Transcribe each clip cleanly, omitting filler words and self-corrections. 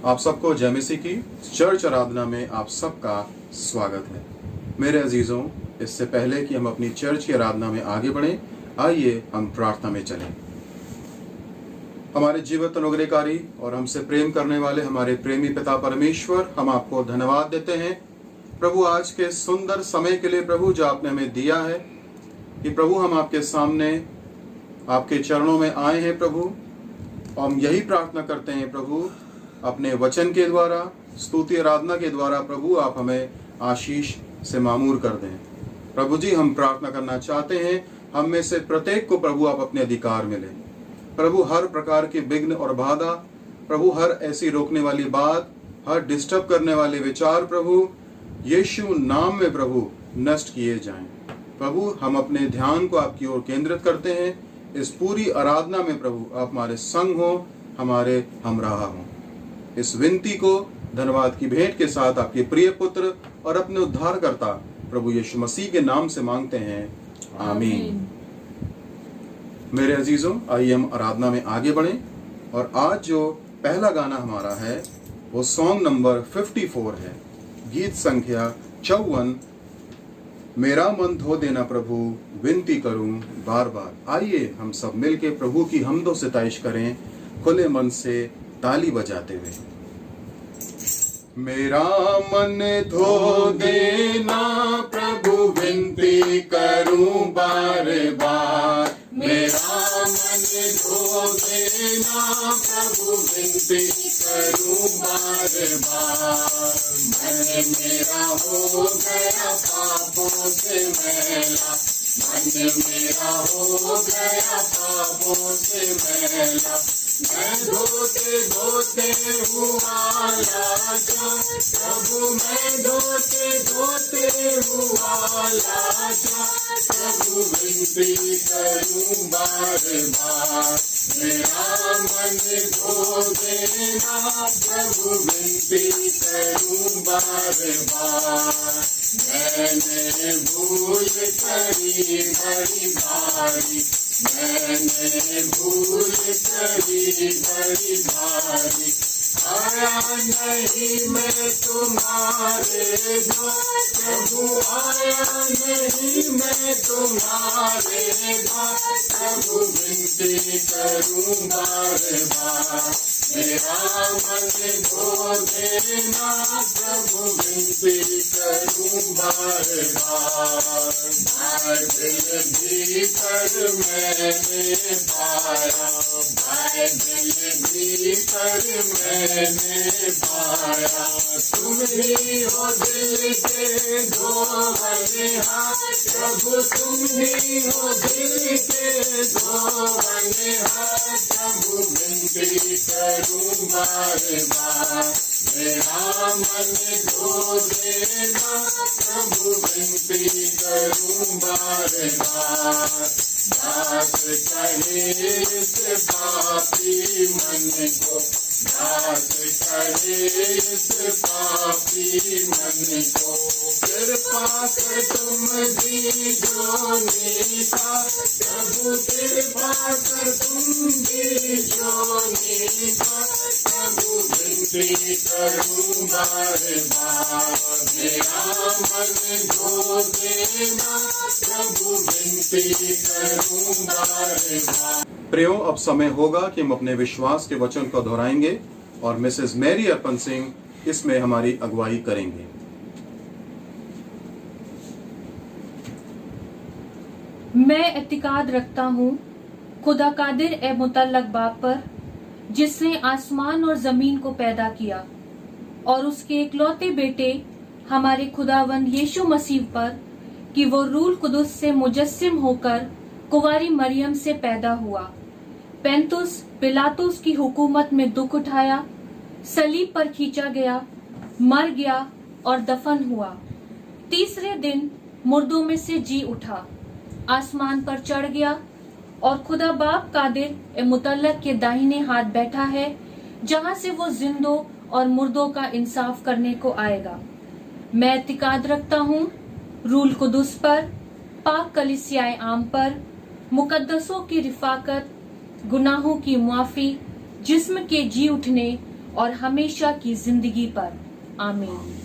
आप सबको जय मसीह की चर्च आराधना में आप सबका स्वागत है। मेरे अजीजों, इससे पहले कि हम अपनी चर्च की आराधना में आगे बढ़ें, आइए हम प्रार्थना में चलें। हमारे जीवित अनुग्रहकारी और हमसे प्रेम करने वाले हमारे प्रेमी पिता परमेश्वर, हम आपको धन्यवाद देते हैं प्रभु, आज के सुंदर समय के लिए प्रभु जो आपने हमें दिया है कि प्रभु हम आपके सामने आपके चरणों में आए हैं प्रभु। हम यही प्रार्थना करते हैं प्रभु, अपने वचन के द्वारा, स्तुति आराधना के द्वारा प्रभु आप हमें आशीष से मामूर कर दें। प्रभु जी, हम प्रार्थना करना चाहते हैं, हम में से प्रत्येक को प्रभु आप अपने अधिकार में लें। प्रभु, हर प्रकार की विघ्न और बाधा प्रभु, हर ऐसी रोकने वाली बात, हर डिस्टर्ब करने वाले विचार प्रभु यीशु नाम में प्रभु नष्ट किए जाएं। प्रभु, हम अपने ध्यान को आपकी ओर केंद्रित करते हैं। इस पूरी आराधना में प्रभु आप हमारे संग हो, हमारे हमराह हो। इस विनती को धन्यवाद की भेंट के साथ आपके प्रिय पुत्र और अपने उद्धारकर्ता प्रभु यीशु मसीह के नाम से मांगते हैं, आमीन। मेरे अजीजों, आइए हम आराधना में आगे बढ़ें। और आज जो पहला गाना हमारा है वो सॉन्ग नंबर 54 है, गीत संख्या 54, मेरा मन धो देना प्रभु विनती करूं बार बार। आइए हम सब मिलके प्रभु की हमदो सिताइश करें, खुले मन से ताली बजाते हुए। मेरा मन धो देना प्रभु विनती करूं बार बार, मेरा मन धो देना प्रभु विनती करूं बार बार। मन मेरा हो गया पापों से मैला, मन मेरा हो गया पापों से मैला। मैं धोते धोते हुआ लाचा प्रभु, मैं धोते धोते हुआ लाचा प्रभु विनती करूं बार बार। मेरा मन धो देना प्रभु विनती करूं बार बार। मैंने भूल करी बड़ी भारी, मैंने भूल करी बड़ी भारी। आया नहीं मैं तुम्हारे द्वार प्रभु, आया नहीं मैं तुम्हारे द्वार प्रभु विनती करूं बार बार। मेरा मन धो देना प्रभु विनती करूं बार बार। बाइबिल भीतर मैंने पाया, बाइबिल भीतर मैंने पाया। तुम ही हो दिल के धोवनिहार प्रभु, तुम ही हो दिल के धोवनिहार प्रभु विनती करूं बार बार। मेरा मन धो देना प्रभु विनती करूं बार बार। दास कहे इस पापी मन को, दास कहे इस पापी मन को, कृपा कर तुम दीजो नीता प्रभु, कृपा कर तुम दीजो नीता प्रभु विनती करूं बार बार। मेरा मन धो देना प्रभु विनती करूं बार बार। प्रियो, अब समय होगा कि हम अपने विश्वास के वचन को दोहराएंगे और मिसेस मैरी अर्पण सिंह इसमें हमारी अगुवाई करेंगे। मैं इत्तिकाद रखता हूँ खुदा कादिर ए मुतल्लक बाप पर, जिसने आसमान और जमीन को पैदा किया, और उसके इकलौते बेटे हमारे खुदावंद यीशु मसीह पर कि वो रूह कुदुस से मुजस्सिम होकर कुंवारी मरियम से पैदा हुआ, पेंतुस पिलातुस की हुकूमत में दुख उठाया, सलीब पर खींचा गया, मर गया और दफन हुआ। तीसरे दिन मुर्दों में से जी उठा, आसमान पर चढ़ गया और खुदा बाप कादिर ए मुतल्लक के दाहिने हाथ बैठा है, जहां से वो जिंदों और मुर्दों का इंसाफ करने को आएगा। मैं इत्तिकाद रखता हूँ रूल कुदुस पर, पाक कलीसियाए आम पर, मुकद्दसों की रिफाकत, गुनाहों की मुआफी, जिस्म के जी उठने और हमेशा की जिंदगी पर। आमीन।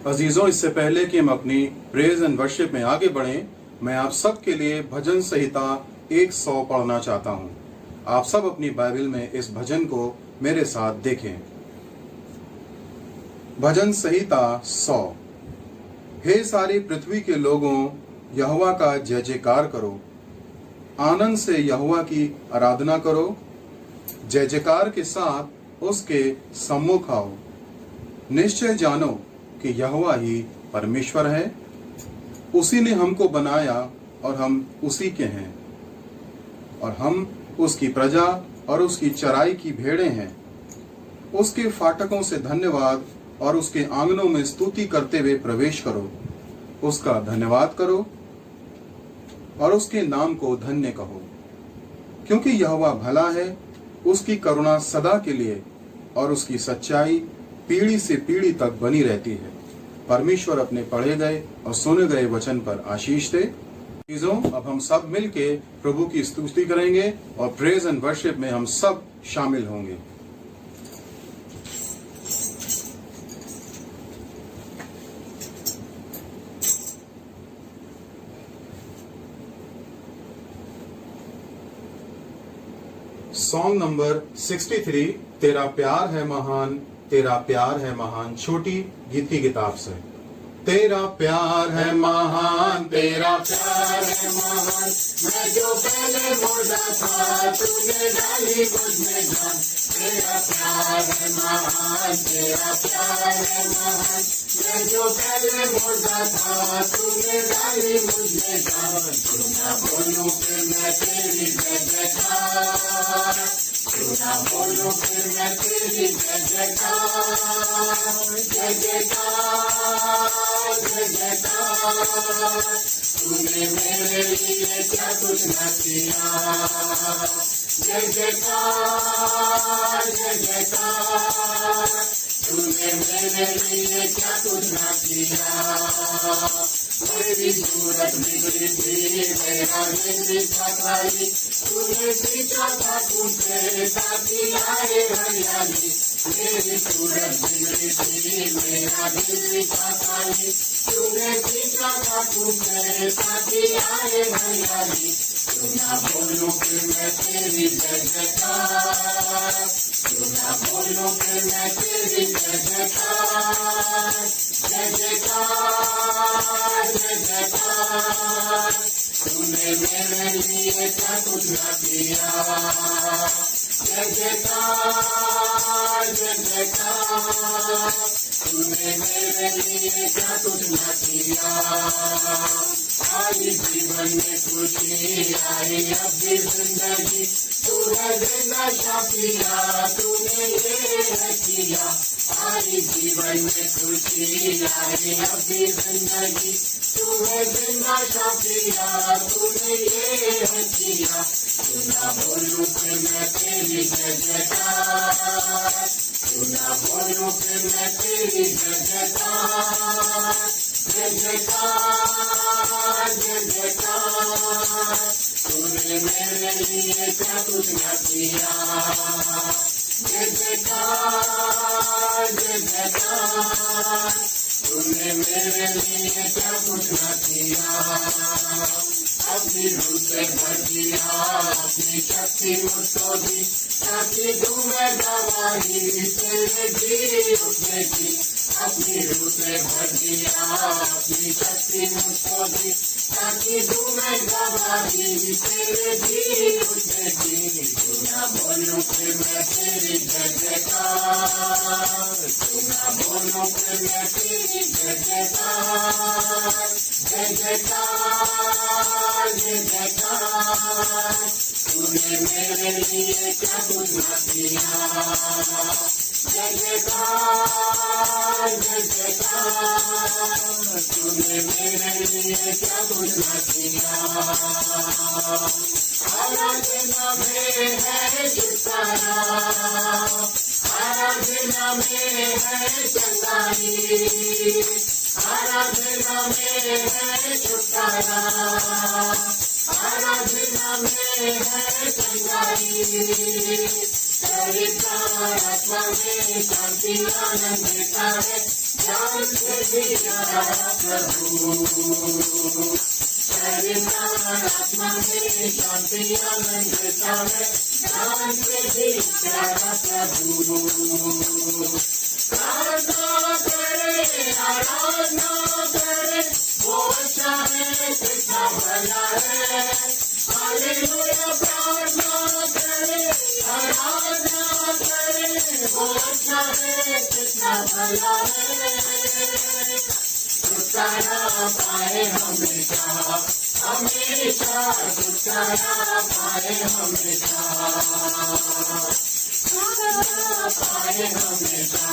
अजीजों, इससे पहले कि हम अपनी प्रेज एंड वर्शिप में आगे बढ़ें, मैं आप सब के लिए भजन संहिता 100 पढ़ना चाहता हूं। आप सब अपनी बाइबल में इस भजन को मेरे साथ देखें। भजन संहिता 100। हे सारी पृथ्वी के लोगों, यहोवा का जय जयकार करो, आनंद से यहोवा की आराधना करो, जय जयकार के साथ उसके सम्मुख आओ। निश्चय जानो कि यहोवा ही परमेश्वर है, उसी ने हमको बनाया और हम उसी के हैं, और हम उसकी प्रजा और उसकी चराई की भेड़ें हैं। उसके फाटकों से धन्यवाद और उसके आंगनों में स्तुति करते हुए प्रवेश करो। उसका धन्यवाद करो और उसके नाम को धन्य कहो, क्योंकि यहोवा भला है, उसकी करुणा सदा के लिए और उसकी सच्चाई पीढ़ी से पीढ़ी तक बनी रहती है। परमेश्वर अपने पढ़े गए और सुने गए वचन पर आशीष दे। अब हम सब मिलके प्रभु की स्तुति करेंगे और प्रेज एंड वर्शिप में हम सब शामिल होंगे। सॉन्ग नंबर 63, तेरा प्यार है महान, तेरा प्यार है महान, छोटी गीत की किताब से। तेरा प्यार है महान, तेरा प्यार है महान, मैं जो पहले मुर्दा था तूने डाली मुझ में जान। तेरा प्यार है महान, तेरा प्यार है महान, मैं जो पहले मुर्दा था तूने डाली मुझ में जान। क्यों ना बोलूं फिर मैं तेरी जय जयकार, क्यों ना बोलूं फिर मैं तेरी जय जयकार, जय जयकार, जय जयकार। तूने मेरे लिए क्या कुछ न किया, जय जयकार, जय जयकार। तूने मेरे लिए क्या कुछ न किया। मेरी सूरत बिगड़ी थी, मेरा दिल था खाली, तूने सींचा था तुमसे ताकि आए हरियाली। मेरी सूरत बिगड़ी थी, मेरा दिल था खाली, तूने सींचा था तुमसे ताकि आए हरियाली। क्यों ना बोलूं फिर मैं तेरी जय जयकार, क्यों ना बोलूं फिर मैं तेरी जय जयकार, जय जयकार, जय जयकार। तूने मेरे लिए क्या कुछ न किया, जय जयकार, जय जयकार। तूने मेरे लिए क्या कुछ न किया। आई जीवन में खुशी, आई अब भी जिंदगी, तू है जिंदा शाफिया, तूने ये है किया। आई जीवन में खुशी, आई अब भी जिंदगी, तू है जिंदा शाफिया, तूने ये है किया। क्यों ना बोलूं फिर मैं तेरी जय जयकार, क्यों ना बोलूं फिर मैं तेरी जय जयकार, जय जयकार, जय जयकार। तूने मेरे लिए क्या कुछ न किया, जय जयकार, जय जयकार। तूने मेरे लिए क्या कुछ न किया। अपनी रूह से भर दिया, अपनी शक्ति मुझको दी, ताकि दूं मैं गवाही तेरे जी उठने की। अपनी रूह से भर दिया, अपनी शक्ति मुझको दी, ताकि दूं मैं गवाही तेरे जी उठने की। क्यों ना बोलूं फिर मैं तेरी जय जयकार, क्यों ना बोलूं फिर मैं तेरी जय जयकार, जय जयकार, जय जयकार। तूने मेरे लिए क्या कुछ न किया, जय जयकार, जय जयकार। तूने मेरे लिए क्या कुछ न किया। आराधना में है छुटकारा, आराधना में है चंगाई, आराधना में है छुटकारा, आराधना में है चंगाई। पवित्र आत्मा में शांति आनंद देता है, ज्ञान से भी प्यारा प्रभु। पवित्र आत्मा में शांति आनंद देता है, ज्ञान से भी प्यारा प्रभु। प्रार्थना करे, आराधना करे, वो अच्छा है, कितना भला है। हालेलुया। प्रार्थना करे, आराधना करे, वो अच्छा है, कितना भला है। छुटकारा पाए हमेशा, हमेशा छुटकारा पाए हमेशा, छुटकारा पाए हमेशा,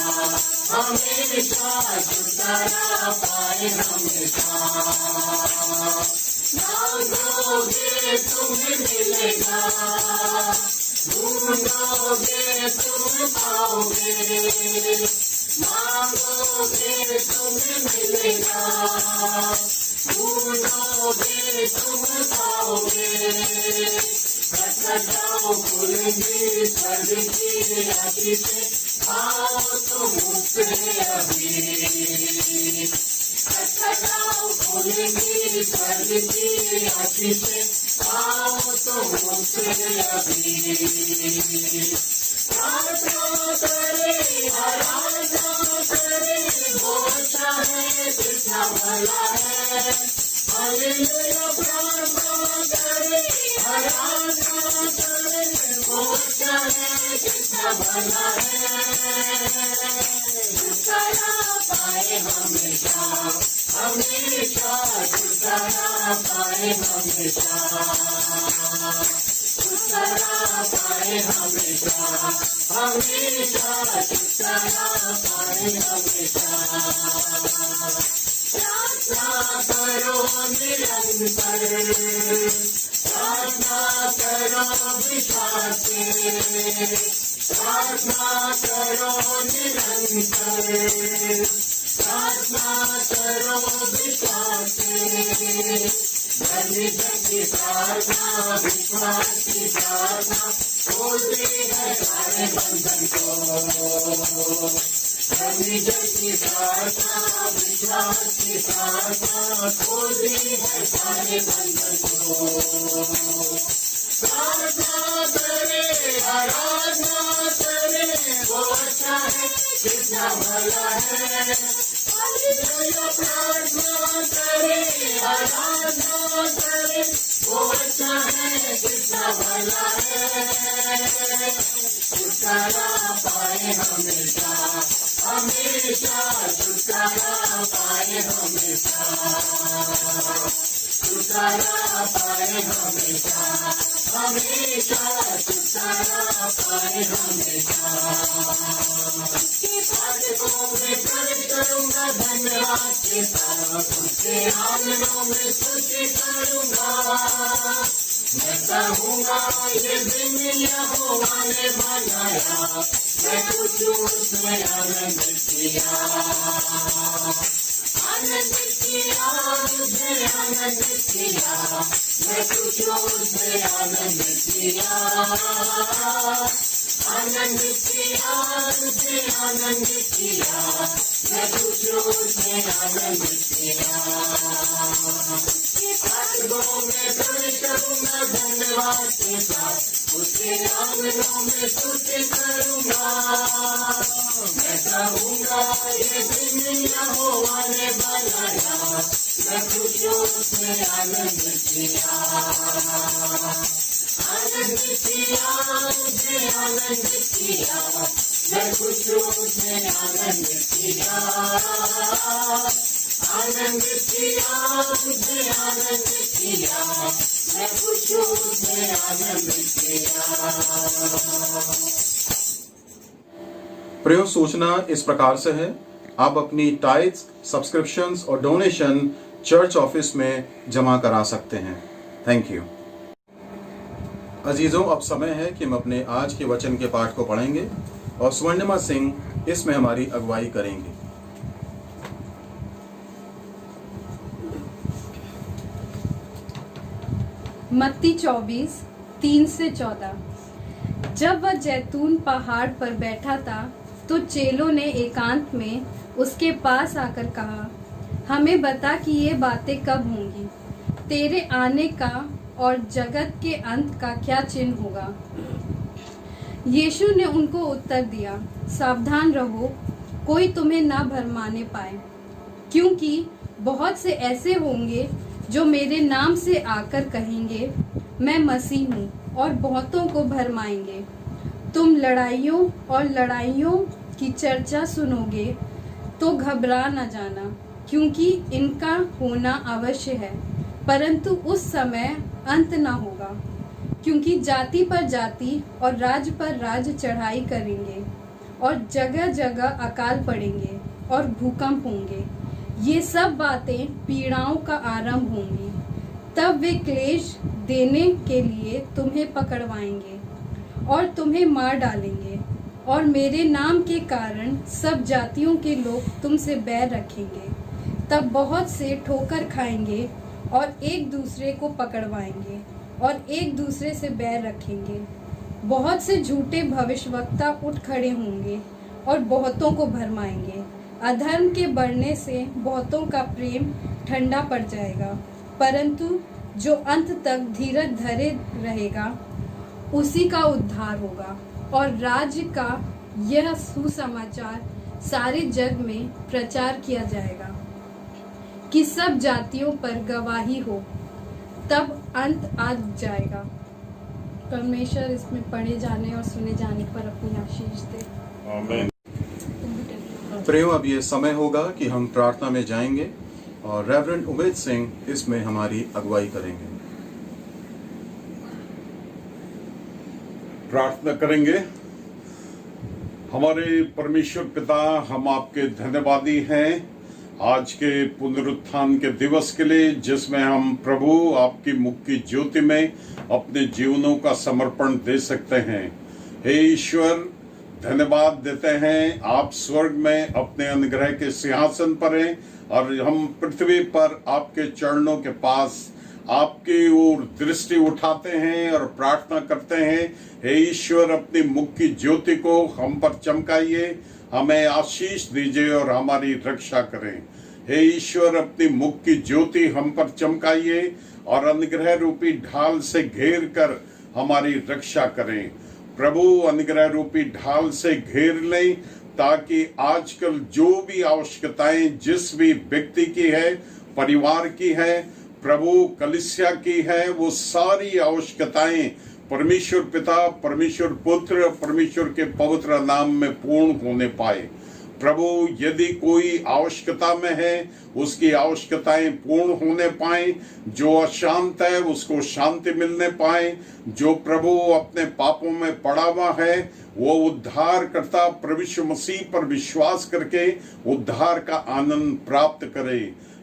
हमेशा छुटकारा पाए हमेशा। मांगोगे तुम्हें मिलेगा, ढूंढोगे तुम पाओगे, मांगोगे तुम्हें मिलेगा, ढूंढोगे तुम पाओगे। खटखटाओ खुलेंगी स्वर्ग की आशीषें, आओ तुम मुझसे अभी। खटखटाओ खुलेंगी स्वर्ग की आशीषें, आओ तुम मुझसे अभी। प्रार्थना करे, आराधना करे, वो अच्छा है, कितना भला है। हालेलुया। प्रार्थना करे, आराधना करे, वो अच्छा है, कितना भला है। छुटकारा पाए हमेशा, हमेशा छुटकारा पाए हमेशा, छुटकारा पाए हमेशा, हमेशा छुटकारा पाए हमेशा। प्रार्थना करो निरंतर, प्रार्थना करो विश्वास से, प्रार्थना करो निरंतर, प्रार्थना करो विश्वास से। धन्य की प्रार्थना, विश्वास की प्रार्थना खोलती है सारे बंधन को। धन्य की प्रार्थना, विश्वास की प्रार्थना खोलती है सारे बंधन को। प्रार्थना करे, आराधना करे, वो अच्छा है, कितना भला है। हालेलुया। प्रार्थना करे, आराधना करे, वो अच्छा है, कितना भला है। छुटकारा पाए हमेशा, हमेशा छुटकारा पाए हमेशा, छुटकारा पाए हमेशा, हमेशा छुटकारा पाए हमेशा। उसके फाटकों में प्रवेश करूंगा धन्यवाद के साथ, उसके आंगनों में स्तुति करूंगा। मैं कहूँगा ये दिन यहोवा ने बनाया, मैं कुछ उसमें आनंद किया, आनंद किया, मुझे आनंद किया, मैं कुछ उसमें आनंद किया, आनंद किया, मुझे आनंद किया, मैं कुछ उसमें आनंद किया। फाटकों में प्रवेश करूंगा धन्यवाद के साथ, उसके आंगनों में स्तुति करूंगा। मैं कहूँगा ये दिन यहोवा ने बनाया, मैं खुश उसमें आनंद किया, आनंद किया, मुझे आनंद किया, मैं खुश उसमें आनंद किया, आनंद किया, मुझे आनंद किया, मैं खुश उसमें आनंद किया। प्रियो, सूचना इस प्रकार से है, आप अपनी टाइट्स, सब्सक्रिप्शंस और डोनेशन चर्च ऑफिस में जमा करा सकते हैं। Thank you. अजीजों, अब समय है कि हम अपने आज के वचन के पाठ को पढ़ेंगे और स्वर्णिमा सिंह इसमें हमारी अगुवाई करेंगे। मत्ती 24, 3 से 14। जब वह जैतून पहाड़ पर बैठा था तो चेलों ने एकांत में उसके पास आकर कहा, हमें बता कि ये बातें कब होंगी, तेरे आने का और जगत के अंत का क्या चिन्ह होगा। यीशु ने उनको उत्तर दिया, सावधान रहो, कोई तुम्हें ना भरमाने पाए, क्योंकि बहुत से ऐसे होंगे जो मेरे नाम से आकर कहेंगे, मैं मसीह हूँ, और बहुतों को भरमाएंगे। तुम लड़ाइयों की चर्चा सुनोगे तो घबरा न जाना, क्योंकि इनका होना अवश्य है, परंतु उस समय अंत न होगा। क्योंकि जाति पर जाति और राज पर राज चढ़ाई करेंगे, और जगह जगह अकाल पड़ेंगे और भूकंप होंगे। ये सब बातें पीड़ाओं का आरंभ होंगी। तब वे क्लेश देने के लिए तुम्हें पकड़वाएंगे और तुम्हें मार डालेंगे, और मेरे नाम के कारण सब जातियों के लोग तुमसे बैर रखेंगे। तब बहुत से ठोकर खाएंगे और एक दूसरे को पकड़वाएंगे और एक दूसरे से बैर रखेंगे। बहुत से झूठे भविष्यवक्ता उठ खड़े होंगे और बहुतों को भरमाएंगे। अधर्म के बढ़ने से बहुतों का प्रेम ठंडा पड़ जाएगा, परंतु जो अंत तक धीरज धरे रहेगा उसी का उद्धार होगा। और राज्य का यह सुसमाचार सारे जग में प्रचार किया जाएगा कि सब जातियों पर गवाही हो, तब अंत आ जाएगा। परमेश्वर इसमें पढ़े जाने और सुने जाने पर अपनी आशीष दे। आमीन। प्रियो, अब ये समय होगा कि हम प्रार्थना में जाएंगे और रेवरेंड उमेद सिंह इसमें हमारी अगुवाई करेंगे। प्रार्थना करेंगे। हमारे परमेश्वर पिता, हम आपके धन्यवादी हैं आज के पुनरुत्थान के दिवस के लिए, जिसमें हम प्रभु आपकी मुख की ज्योति में अपने जीवनों का समर्पण दे सकते हैं। हे ईश्वर, धन्यवाद देते हैं, आप स्वर्ग में अपने अनुग्रह के सिंहासन पर हैं और हम पृथ्वी पर आपके चरणों के पास आपकी ओर दृष्टि उठाते हैं और प्रार्थना करते हैं। हे ईश्वर, अपनी मुख की ज्योति को हम पर चमकाइए, हमें आशीष दीजिए और हमारी रक्षा करें। हे ईश्वर, अपनी मुख की ज्योति हम पर चमकाइए और अनुग्रह रूपी ढाल से घेर कर हमारी रक्षा करें। प्रभु, अनुग्रह रूपी ढाल से घेर लें, ताकि आजकल जो भी आवश्यकताएं जिस भी व्यक्ति की है, परिवार की है, प्रभु कलीसिया की है, वो सारी आवश्यकताएं परमेश्वर पिता, परमेश्वर पुत्र, परमेश्वर के पवित्र नाम में पूर्ण होने पाए। प्रभु, यदि कोई आवश्यकता में है, उसकी आवश्यकताएं पूर्ण होने पाए। जो अशांत है उसको शांति मिलने पाए। जो प्रभु अपने पापों में पड़ा हुआ है, वो उद्धार करता प्रभु यीशु मसीह पर विश्वास करके उद्धार का आनंद प्राप्त करे।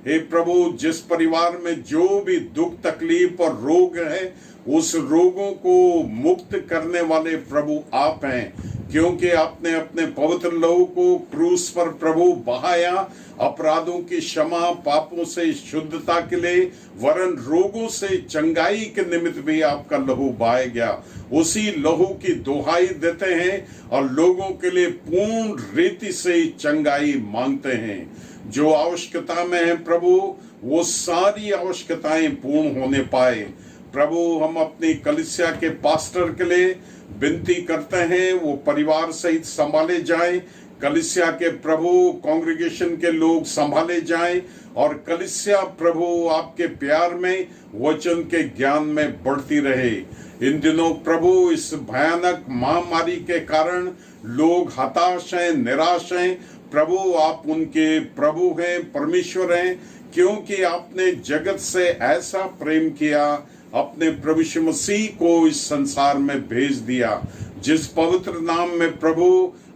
हे प्रभु, जिस परिवार में जो भी दुख तकलीफ और रोग है, उस रोगों को मुक्त करने वाले प्रभु आप हैं, क्योंकि आपने अपने पवित्र लहू को क्रूस पर प्रभु बहाया, अपराधों की क्षमा, पापों से शुद्धता के लिए, वरन रोगों से चंगाई के निमित्त भी आपका लहू बहाया गया। उसी लहू की दुहाई देते हैं और लोगों के लिए पूर्ण रीति से चंगाई मांगते हैं। जो आवश्यकता में है प्रभु, वो सारी आवश्यकताएं पूर्ण होने पाए। प्रभु, हम अपनी कलीसिया के पास्टर के लिए विनती करते हैं, वो परिवार सहित संभाले जाएं। कलीसिया के प्रभु कांग्रेगेशन के लोग संभाले जाएं और कलीसिया प्रभु आपके प्यार में, वचन के ज्ञान में बढ़ती रहे। इन दिनों प्रभु इस भयानक महामारी के कारण लोग हताश हैं, निराश हैं। प्रभु, आप उनके प्रभु हैं, परमेश्वर हैं, क्योंकि आपने जगत से ऐसा प्रेम किया, अपने प्रभु यीशु मसीह को इस संसार में भेज दिया, जिस पवित्र नाम में प्रभु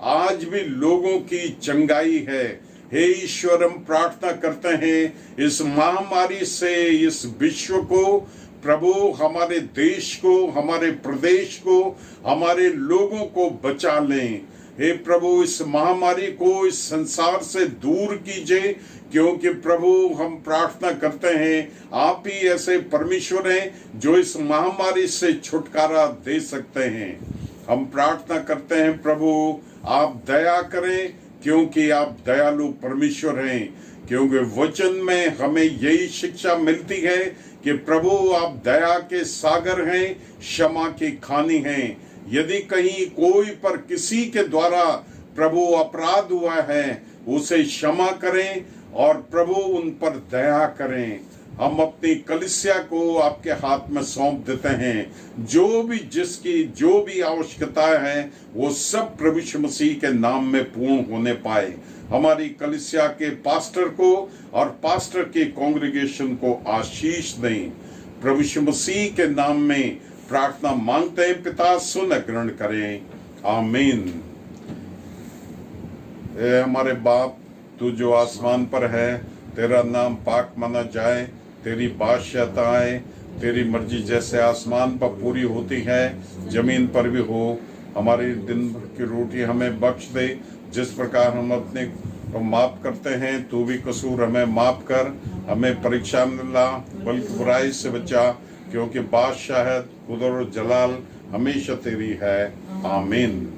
आज भी लोगों की चंगाई है। हे ईश्वर, हम प्रार्थना करते हैं इस महामारी से इस विश्व को, प्रभु हमारे देश को, हमारे प्रदेश को, हमारे लोगों को बचा लें। हे प्रभु, इस महामारी को इस संसार से दूर कीजिए, क्योंकि प्रभु हम प्रार्थना करते हैं, आप ही ऐसे परमेश्वर हैं जो इस महामारी से छुटकारा दे सकते हैं। हम प्रार्थना करते हैं प्रभु आप दया करें, क्योंकि आप दयालु परमेश्वर हैं। क्योंकि वचन में हमें यही शिक्षा मिलती है कि प्रभु आप दया के सागर हैं, क्षमा की खानी हैं। यदि कहीं कोई पर किसी के द्वारा प्रभु अपराध हुआ है, उसे क्षमा करें और प्रभु उन पर दया करें। हम अपनी कलीसिया को आपके हाथ में सौंप देते हैं। जिसकी जो भी आवश्यकता है वो सब प्रभु यीशु मसीह के नाम में पूर्ण होने पाए। हमारी कलीसिया के पास्टर को और पास्टर के कांग्रेगेशन को आशीष दें। प्रभु यीशु मसीह के नाम में प्रार्थना मांगते हैं पिता, सुन ग्रहण करें, आमीन। हमारे बाप, तू जो आसमान पर है, तेरा नाम पाक माना जाए, तेरी बादशाहत आए, तेरी मर्जी जैसे आसमान पर पूरी होती है जमीन पर भी हो। हमारी दिन भर की रोटी हमें बख्श दे, जिस प्रकार हम अपने को माफ करते हैं, तू भी कसूर हमें माफ कर। हमें परीक्षा में ला, बल्कि बुराई से बचा, क्योंकि बादशाहत, कुदरत और जलाल हमेशा तेरी है, आमीन।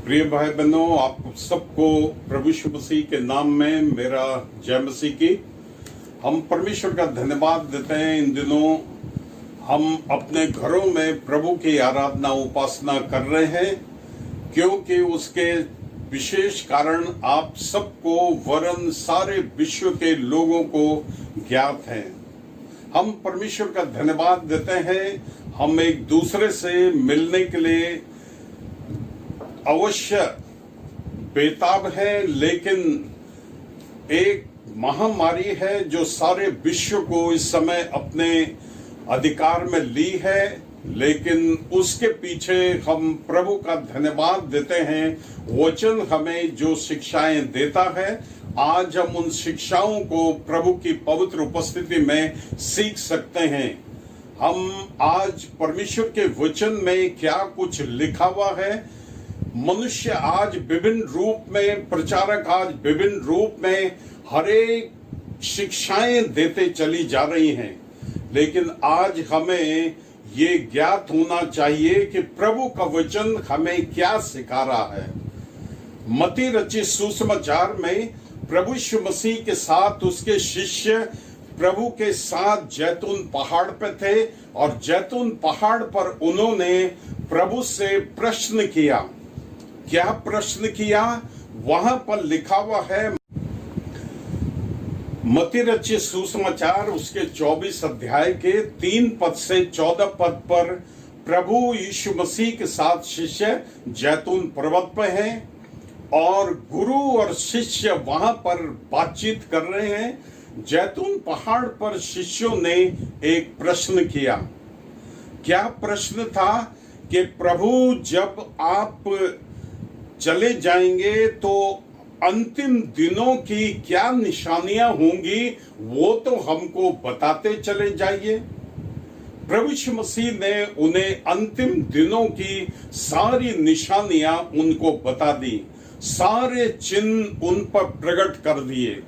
प्रिय भाई बहनों, आप सबको प्रभु यीशु मसीह के नाम में मेरा जय मसीह की। हम परमेश्वर का धन्यवाद देते हैं। इन दिनों हम अपने घरों में प्रभु की आराधना उपासना कर रहे हैं, क्योंकि उसके विशेष कारण आप सबको वरन सारे विश्व के लोगों को ज्ञात है। हम परमेश्वर का धन्यवाद देते हैं। हम एक दूसरे से मिलने के लिए अवश्य बेताब है, लेकिन एक महामारी है जो सारे विश्व को इस समय अपने अधिकार में ली है, लेकिन उसके पीछे हम प्रभु का धन्यवाद देते हैं। वचन हमें जो शिक्षाएं देता है, आज हम उन शिक्षाओं को प्रभु की पवित्र उपस्थिति में सीख सकते हैं। हम आज परमेश्वर के वचन में क्या कुछ लिखा हुआ है, मनुष्य आज विभिन्न रूप में, प्रचारक आज विभिन्न रूप में हरेक शिक्षाएं देते चली जा रही हैं, लेकिन आज हमें ये ज्ञात होना चाहिए कि प्रभु का वचन हमें क्या सिखा रहा है। मत्ती रचित सुसमाचार में प्रभु यीशु मसीह के साथ उसके शिष्य प्रभु के साथ जैतून पहाड़ पे थे, और जैतून पहाड़ पर उन्होंने प्रभु से प्रश्न किया। क्या प्रश्न किया? वहां पर लिखा हुआ है, मत्ती रचित सुसमाचार उसके 24 अध्याय के 3 पद से 14 पद पर प्रभु यीशु मसीह के साथ शिष्य जैतून पर्वत पर हैं और गुरु और शिष्य वहां पर बातचीत कर रहे हैं। जैतून पहाड़ पर शिष्यों ने एक प्रश्न किया। क्या प्रश्न था? कि प्रभु जब आप चले जाएंगे तो अंतिम दिनों की क्या निशानियां होंगी, वो तो हमको बताते चले जाइए। प्रभु यीशु मसीह ने उन्हें अंतिम दिनों की सारी निशानियां उनको बता दी, सारे चिन्ह उन पर प्रकट कर दिए।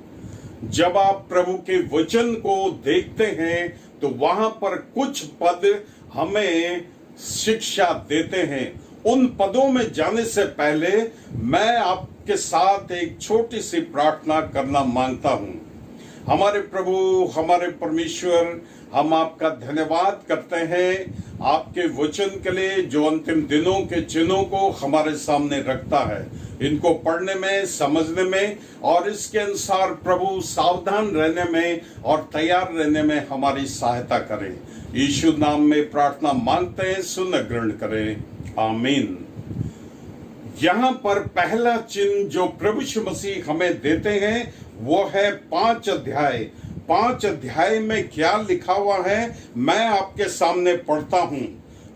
जब आप प्रभु के वचन को देखते हैं तो वहां पर कुछ पद हमें शिक्षा देते हैं। उन पदों में जाने से पहले मैं आपके साथ एक छोटी सी प्रार्थना करना मांगता हूं। हमारे प्रभु, हमारे परमेश्वर, हम आपका धन्यवाद करते हैं आपके वचन के लिए, जो अंतिम दिनों के चिन्हों को हमारे सामने रखता है। इनको पढ़ने में, समझने में और इसके अनुसार प्रभु सावधान रहने में और तैयार रहने में हमारी सहायता करें। यीशु नाम में प्रार्थना मांगते हैं, सुन ग्रहण करें, आमीन। यहाँ पर पहला चिन्ह जो प्रभु यीशु मसीह हमें देते हैं वो है 5 अध्याय। 5 अध्याय में क्या लिखा हुआ है मैं आपके सामने पढ़ता हूं।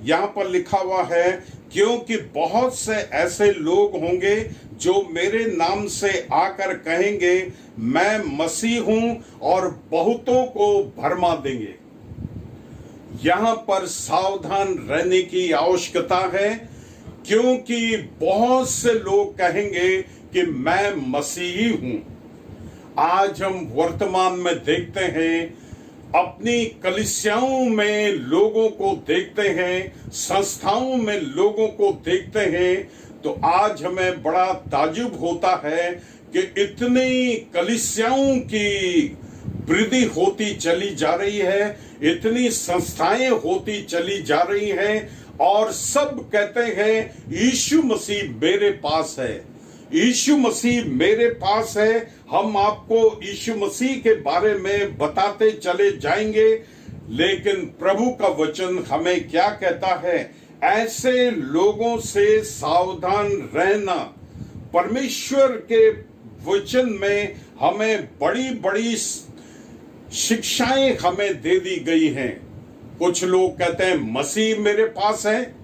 यहाँ पर लिखा हुआ है, क्योंकि बहुत से ऐसे लोग होंगे जो मेरे नाम से आकर कहेंगे मैं मसीह हूं और बहुतों को भरमा देंगे। यहाँ पर सावधान रहने की आवश्यकता है क्योंकि बहुत से लोग कहेंगे कि मैं मसीही हूं। आज हम वर्तमान में देखते हैं, अपनी कलीसियाओं में लोगों को देखते हैं, संस्थाओं में लोगों को देखते हैं, तो आज हमें बड़ा ताज्जुब होता है कि इतनी कलीसियाओं की वृद्धि होती चली जा रही है, इतनी संस्थाएं होती चली जा रही हैं, और सब कहते हैं यीशु मसीह मेरे पास है, यीशु मसीह मेरे पास है। हम आपको यीशु मसीह के बारे में बताते चले जाएंगे, लेकिन प्रभु का वचन हमें क्या कहता है? ऐसे लोगों से सावधान रहना। परमेश्वर के वचन में हमें बड़ी बड़ी शिक्षाएं हमें दे दी गई हैं। कुछ लोग कहते हैं मसीह मेरे पास है,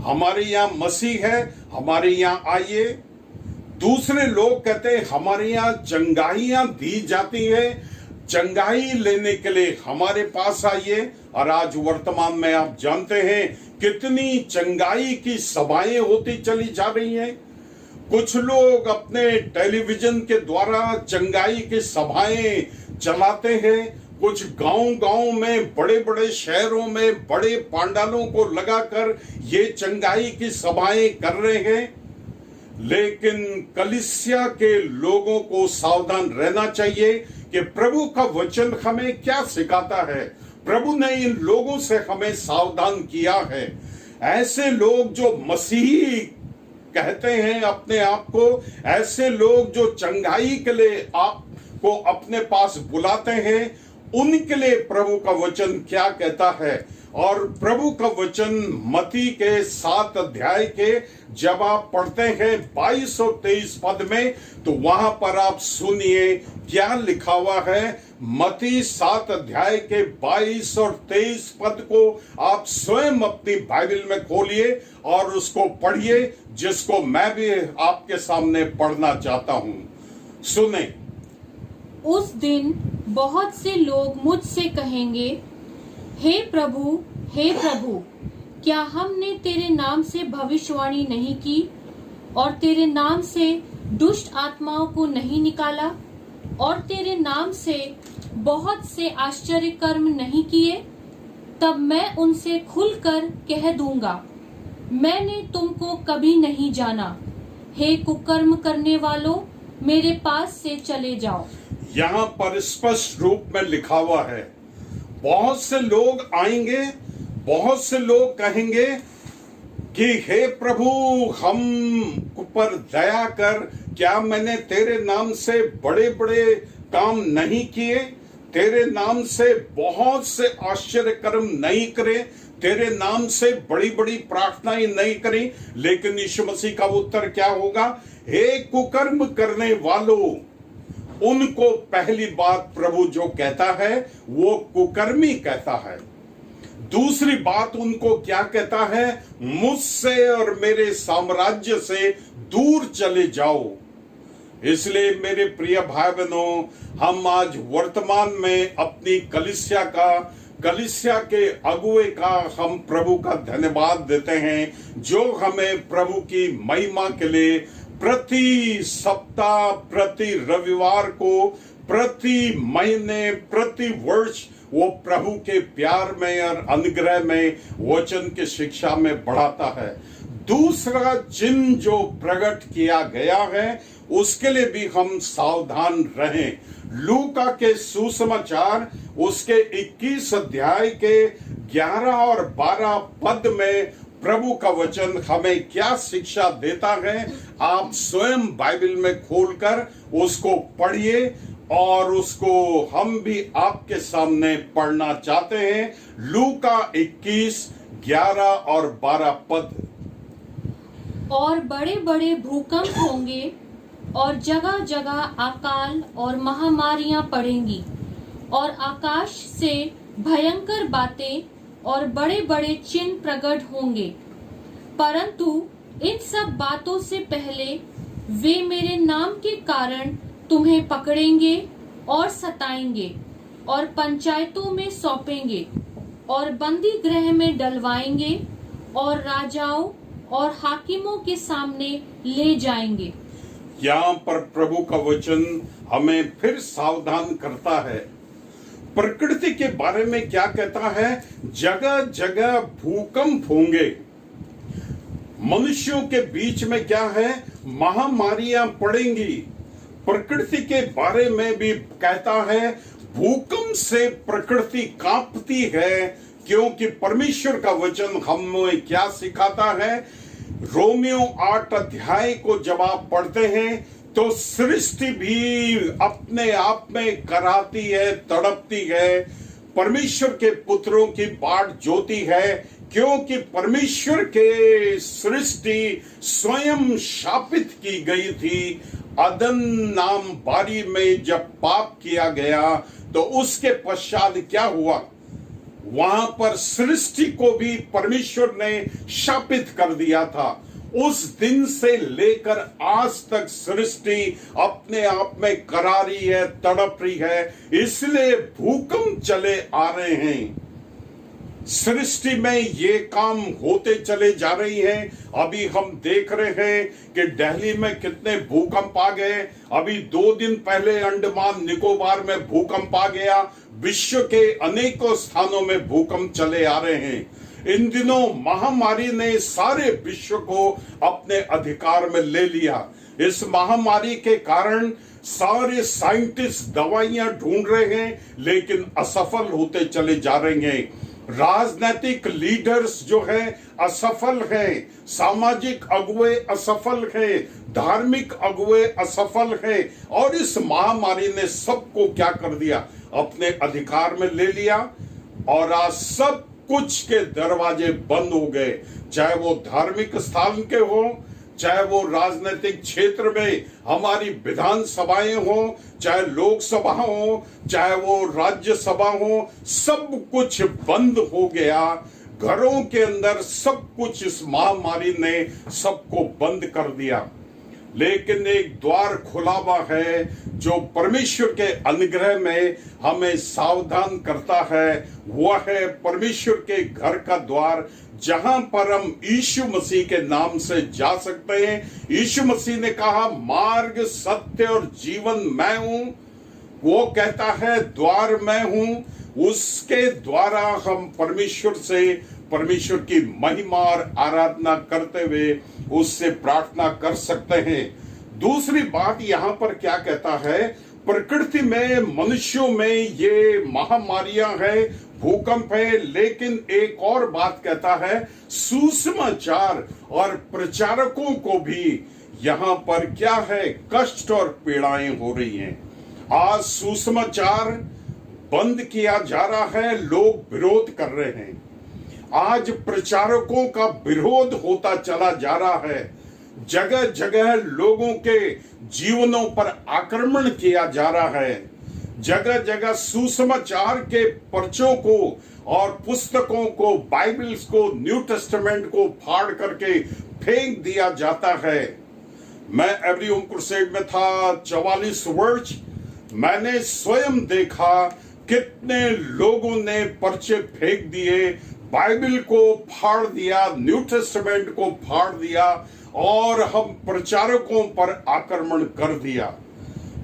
हमारे यहाँ मसीह है, हमारे यहाँ आइए। दूसरे लोग कहते हैं हमारे यहाँ चंगाइयां दी जाती है, चंगाई लेने के लिए हमारे पास आइए। और आज वर्तमान में आप जानते हैं कितनी चंगाई की सभाएं होती चली जा रही हैं। कुछ लोग अपने टेलीविजन के द्वारा चंगाई की सभाएं चलाते हैं। कुछ गांव-गांव में, बड़े बड़े शहरों में बड़े पांडालों को लगाकर ये चंगाई की सभाएं कर रहे हैं। लेकिन कलीसिया के लोगों को सावधान रहना चाहिए कि प्रभु का वचन हमें क्या सिखाता है। प्रभु ने इन लोगों से हमें सावधान किया है। ऐसे लोग जो मसीही कहते हैं अपने आप को, ऐसे लोग जो चंगाई के लिए आपको अपने पास बुलाते हैं, उनके लिए प्रभु का वचन क्या कहता है। और प्रभु का वचन मत्ती के 7 अध्याय के जब आप पढ़ते हैं 22 और 23 पद में, तो वहां पर आप सुनिए क्या लिखा हुआ है। मत्ती 7 अध्याय के 22 और 23 पद को आप स्वयं अपनी बाइबल में खोलिए और उसको पढ़िए, जिसको मैं भी आपके सामने पढ़ना चाहता हूं। सुने। उस दिन बहुत से लोग मुझसे कहेंगे, हे प्रभु, क्या हमने तेरे नाम से भविष्यवाणी नहीं की और तेरे नाम से दुष्ट आत्माओं को नहीं निकाला और तेरे नाम से बहुत से आश्चर्य कर्म नहीं किए? तब मैं उनसे खुलकर कह दूंगा, मैंने तुमको कभी नहीं जाना। हे कुकर्म करने वालों, मेरे पास से चले जाओ। यहाँ पर स्पष्ट रूप में लिखा हुआ है, बहुत से लोग आएंगे, बहुत से लोग कहेंगे कि हे प्रभु, हम पर दया कर, क्या मैंने तेरे नाम से बड़े बड़े काम नहीं किए? तेरे नाम से बहुत से आश्चर्य कर्म नहीं करे? तेरे नाम से बड़ी बड़ी प्रार्थनाएं नहीं करी? लेकिन यीशु मसीह का उत्तर क्या होगा? हे कुकर्म करने वालों। उनको पहली बात प्रभु जो कहता है वो कुकर्मी कहता है। दूसरी बात उनको क्या कहता है? मुझसे और मेरे साम्राज्य से दूर चले जाओ। इसलिए मेरे प्रिय भाई बहनों, हम आज वर्तमान में अपनी कलीसिया के अगुवे का हम प्रभु का धन्यवाद देते हैं, जो हमें प्रभु की महिमा के लिए प्रति सप्ताह, प्रति रविवार को, प्रति महीने, प्रति वर्ष वो प्रभु के प्यार में और अनुग्रह में वचन की शिक्षा में बढ़ाता है। दूसरा चिन्ह जो प्रकट किया गया है उसके लिए भी हम सावधान रहें। लूका के सुसमाचार उसके 21 अध्याय के 11 और 12 पद में प्रभु का वचन हमें क्या शिक्षा देता है, आप स्वयं बाइबल में खोलकर उसको पढ़िए और उसको हम भी आपके सामने पढ़ना चाहते हैं। लूका 21, 11 और 12 पद। और बड़े बड़े भूकंप होंगे और जगह जगह अकाल और महामारियां पड़ेंगी और आकाश से भयंकर बातें और बड़े बड़े चिन्ह प्रकट होंगे। परंतु इन सब बातों से पहले वे मेरे नाम के कारण तुम्हें पकड़ेंगे और सताएंगे और पंचायतों में सौंपेंगे और बंदी गृह में डलवाएंगे और राजाओं और हाकिमों के सामने ले जाएंगे। यहाँ पर प्रभु का वचन हमें फिर सावधान करता है। प्रकृति के बारे में क्या कहता है? जगह जगह भूकंप होंगे। मनुष्यों के बीच में क्या है? महामारियां पड़ेंगी। प्रकृति के बारे में भी कहता है भूकंप से प्रकृति कांपती है, क्योंकि परमेश्वर का वचन हमें क्या सिखाता है? रोमियो 8 अध्याय को जब आप पढ़ते हैं तो सृष्टि भी अपने आप में कराती है, तड़पती है, परमेश्वर के पुत्रों की बाट जोती है, क्योंकि परमेश्वर के सृष्टि स्वयं शापित की गई थी। अदन नाम बारी में जब पाप किया गया तो उसके पश्चात क्या हुआ? वहां पर सृष्टि को भी परमेश्वर ने शापित कर दिया था। उस दिन से लेकर आज तक सृष्टि अपने आप में करारी है, तड़प रही है, इसलिए भूकंप चले आ रहे हैं। सृष्टि में ये काम होते चले जा रही हैं। अभी हम देख रहे हैं कि दिल्ली में कितने भूकंप आ गए। अभी 2 दिन पहले अंडमान निकोबार में भूकंप आ गया। विश्व के अनेकों स्थानों में भूकंप चले आ रहे हैं। इन दिनों महामारी ने सारे विश्व को अपने अधिकार में ले लिया। इस महामारी के कारण सारे साइंटिस्ट दवाइयां ढूंढ रहे हैं, लेकिन असफल होते चले जा रहे हैं। राजनीतिक लीडर्स जो है असफल हैं, सामाजिक अगुवे असफल हैं, धार्मिक अगुवे असफल हैं, और इस महामारी ने सबको क्या कर दिया? अपने अधिकार में ले लिया। और आज सब कुछ के दरवाजे बंद हो गए, चाहे वो धार्मिक स्थान के हो, चाहे वो राजनीतिक क्षेत्र में हमारी विधानसभाएं हो, चाहे लोकसभा हो, चाहे वो राज्यसभा हो, सब कुछ बंद हो गया। घरों के अंदर सब कुछ इस महामारी ने सबको बंद कर दिया। लेकिन एक द्वार खुला हुआ है जो परमेश्वर के अनुग्रह में हमें सावधान करता है। वह है परमेश्वर के घर का द्वार, जहां पर हम यीशु मसीह के नाम से जा सकते हैं। यीशु मसीह ने कहा मार्ग, सत्य और जीवन मैं हूं। वो कहता है द्वार मैं हूं। उसके द्वारा हम परमेश्वर की महिमा और आराधना करते हुए उससे प्रार्थना कर सकते हैं। दूसरी बात यहाँ पर क्या कहता है? प्रकृति में, मनुष्यों में ये महामारियां हैं, भूकंप है, लेकिन एक और बात कहता है सुसमाचार और प्रचारकों को भी यहाँ पर क्या है? कष्ट और पीड़ाएं हो रही हैं। आज सुसमाचार बंद किया जा रहा है, लोग विरोध कर रहे हैं। आज प्रचारकों का विरोध होता चला जा रहा है। जगह जगह लोगों के जीवनों पर आक्रमण किया जा रहा है। जगह जगह सुसमाचार के पर्चों को और पुस्तकों को, बाइबल्स को, न्यू टेस्टामेंट को फाड़ करके फेंक दिया जाता है। मैं एवरी होम क्रुसेड में था 44 वर्ष। मैंने स्वयं देखा कितने लोगों ने पर्चे फेंक दिए, बाइबल को फाड़ दिया, न्यू टेस्टामेंट को फाड़ दिया और हम प्रचारकों पर आक्रमण कर दिया।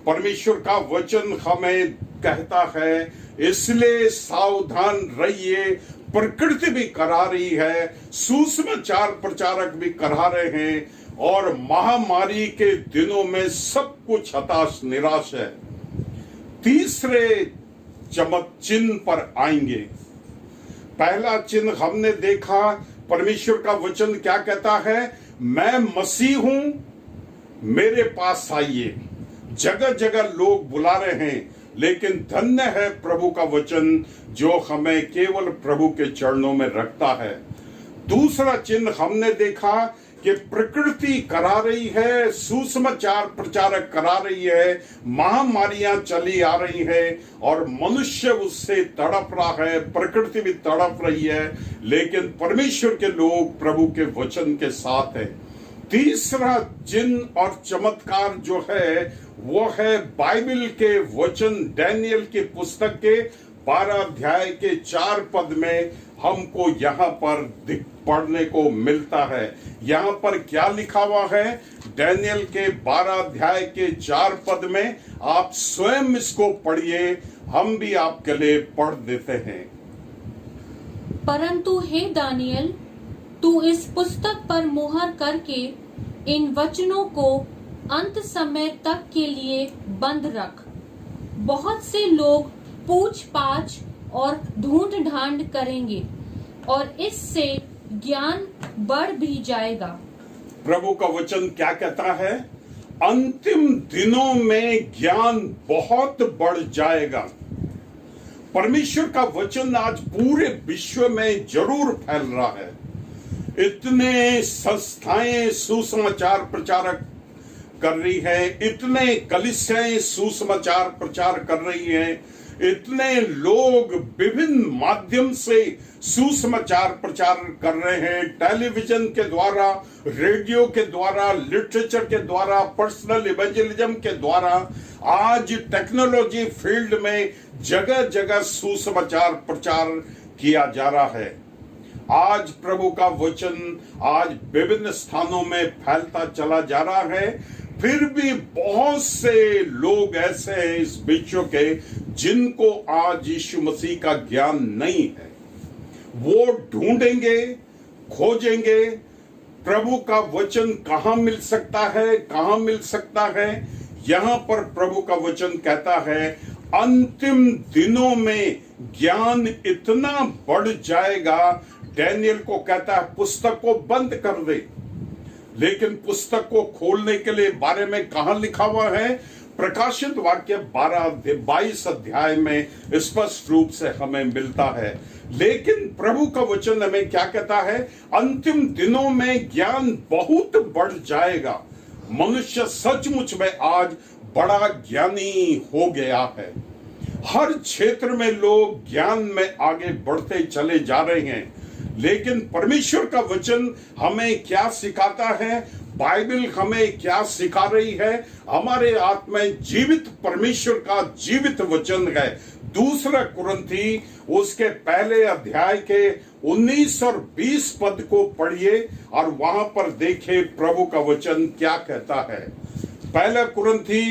परमेश्वर का वचन हमें कहता है इसलिए सावधान रहिए। प्रकृति भी करा रही है, सुसमाचार प्रचारक भी करा रहे हैं, और महामारी के दिनों में सब कुछ हताश निराश है। तीसरे चमक चिन्ह पर आएंगे। पहला चिन्ह हमने देखा, परमेश्वर का वचन क्या कहता है? मैं मसीह हूं, मेरे पास आइए। जगह जगह लोग बुला रहे हैं, लेकिन धन्य है प्रभु का वचन जो हमें केवल प्रभु के चरणों में रखता है। दूसरा चिन्ह हमने देखा कि प्रकृति करा रही है, सुसमाचार प्रचारक करा रही है, महामारियां चली आ रही है और मनुष्य उससे तड़प रहा है, प्रकृति भी तड़प रही है, लेकिन परमेश्वर के लोग प्रभु के वचन के साथ है। तीसरा चिन्ह और चमत्कार जो है वो है बाइबल के वचन, डैनियल की पुस्तक के 12 अध्याय के 4 पद में हमको यहाँ पर पढ़ने को मिलता है। यहाँ पर क्या लिखा हुआ है? डैनियल के 12 अध्याय के 4 पद में आप स्वयं इसको पढ़िए, हम भी आपके लिए पढ़ देते हैं। परंतु हे दानियल, तू इस पुस्तक पर मुहर करके इन वचनों को अंत समय तक के लिए बंद रख। बहुत से लोग पूछ पाछ और ढूंढ ढांड करेंगे और इससे ज्ञान बढ़ भी जाएगा। प्रभु का वचन क्या कहता है? अंतिम दिनों में ज्ञान बहुत बढ़ जाएगा। परमेश्वर का वचन आज पूरे विश्व में जरूर फैल रहा है। इतने संस्थाएं सुसमाचार प्रचारक कर रही है, इतने कलीसियाएं सुसमाचार प्रचार कर रही हैं, इतने लोग विभिन्न माध्यम से सुसमाचार प्रचार कर रहे हैं, टेलीविजन के द्वारा, रेडियो के द्वारा, लिटरेचर के द्वारा, पर्सनल इवेंजलिज्म के द्वारा। आज टेक्नोलॉजी फील्ड में जगह जगह सुसमाचार प्रचार किया जा रहा है। आज प्रभु का वचन आज विभिन्न स्थानों में फैलता चला जा रहा है। फिर भी बहुत से लोग ऐसे हैं इस विश्व के जिनको आज यीशु मसीह का ज्ञान नहीं है। वो ढूंढेंगे, खोजेंगे, प्रभु का वचन कहाँ मिल सकता है, कहाँ मिल सकता है। यहाँ पर प्रभु का वचन कहता है अंतिम दिनों में ज्ञान इतना बढ़ जाएगा। डैनियल को कहता है पुस्तक को बंद कर दे, लेकिन पुस्तक को खोलने के लिए बारे में कहां लिखा हुआ है? प्रकाशित वाक्य 22 अध्याय में स्पष्ट रूप से हमें मिलता है। लेकिन प्रभु का वचन हमें क्या कहता है? अंतिम दिनों में ज्ञान बहुत बढ़ जाएगा। मनुष्य सचमुच में आज बड़ा ज्ञानी हो गया है। हर क्षेत्र में लोग ज्ञान में आगे बढ़ते चले जा रहे हैं। लेकिन परमेश्वर का वचन हमें क्या सिखाता है? बाइबल हमें क्या सिखा रही है? हमारे आत्मा में जीवित परमेश्वर का जीवित वचन है। दूसरा कुरिन्थी उसके पहले अध्याय के 19 और 20 पद को पढ़िए और वहां पर देखिए प्रभु का वचन क्या कहता है। पहला कुरिन्थी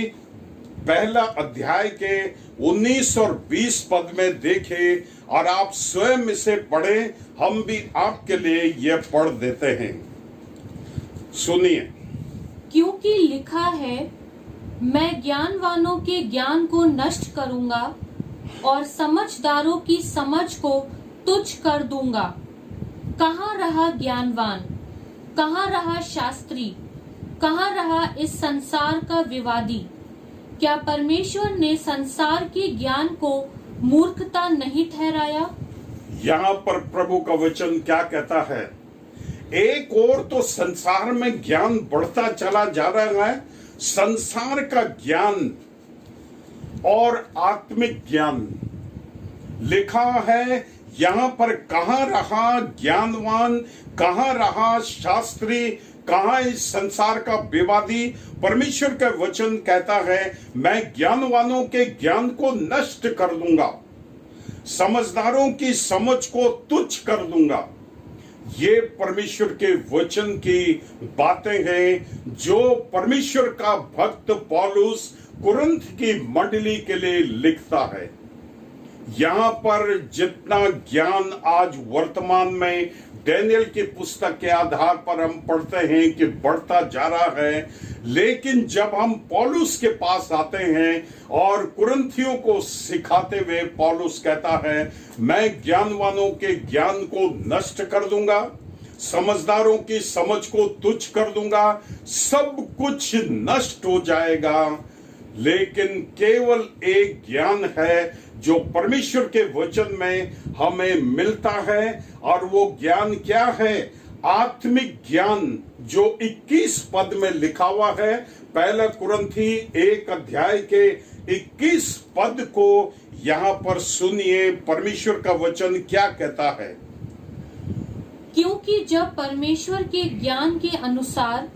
पहला अध्याय के 19 और 20 पद में देखें और आप स्वयं इसे पढ़ें। हम भी आपके लिए यह पढ़ देते हैं, सुनिए। क्योंकि लिखा है, मैं ज्ञानवानों के ज्ञान को नष्ट करूंगा और समझदारों की समझ को तुच्छ कर दूंगा। कहाँ रहा ज्ञानवान? कहाँ रहा शास्त्री? कहाँ रहा इस संसार का विवादी? क्या परमेश्वर ने संसार के ज्ञान को मूर्खता नहीं ठहराया? यहाँ पर प्रभु का वचन क्या कहता है? एक और तो संसार में ज्ञान बढ़ता चला जा रहा है, संसार का ज्ञान और आत्मिक ज्ञान। लिखा है यहाँ पर कहाँ रहा ज्ञानवान, कहाँ रहा शास्त्री, कहाँ इस संसार का विवादी? परमेश्वर का वचन कहता है मैं ज्ञानवानों के ज्ञान को नष्ट कर दूंगा, समझदारों की समझ को तुच्छ कर दूंगा। ये परमेश्वर के वचन की बातें हैं जो परमेश्वर का भक्त पौलुस कुरिन्थ की मंडली के लिए लिखता है। यहाँ पर जितना ज्ञान आज वर्तमान में डैनियल की पुस्तक के आधार पर हम पढ़ते हैं कि बढ़ता जा रहा है, लेकिन जब हम पौलुस के पास आते हैं और कुरिन्थियों को सिखाते हुए पौलुस कहता है मैं ज्ञानवानों के ज्ञान को नष्ट कर दूंगा, समझदारों की समझ को तुच्छ कर दूंगा, सब कुछ नष्ट हो जाएगा। लेकिन केवल एक ज्ञान है जो परमेश्वर के वचन में हमें मिलता है, और वो ज्ञान क्या है? आत्मिक ज्ञान, जो 21 पद में लिखा हुआ है। पहला कुरिन्थी 1 अध्याय के 21 पद को यहाँ पर सुनिए, परमेश्वर का वचन क्या कहता है। क्योंकि जब परमेश्वर के ज्ञान के अनुसार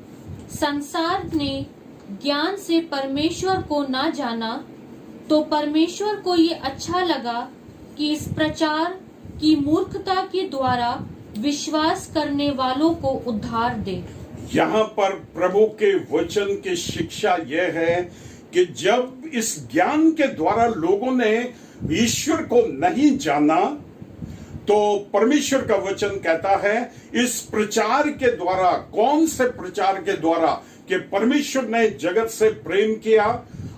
संसार ने ज्ञान से परमेश्वर को ना जाना, तो परमेश्वर को ये अच्छा लगा कि इस प्रचार की मूर्खता के द्वारा विश्वास करने वालों को उद्धार दे। यहाँ पर प्रभु के वचन की शिक्षा यह है कि जब इस ज्ञान के द्वारा लोगों ने ईश्वर को नहीं जाना, तो परमेश्वर का वचन कहता है इस प्रचार के द्वारा, कौन से प्रचार के द्वारा, कि परमेश्वर ने जगत से प्रेम किया,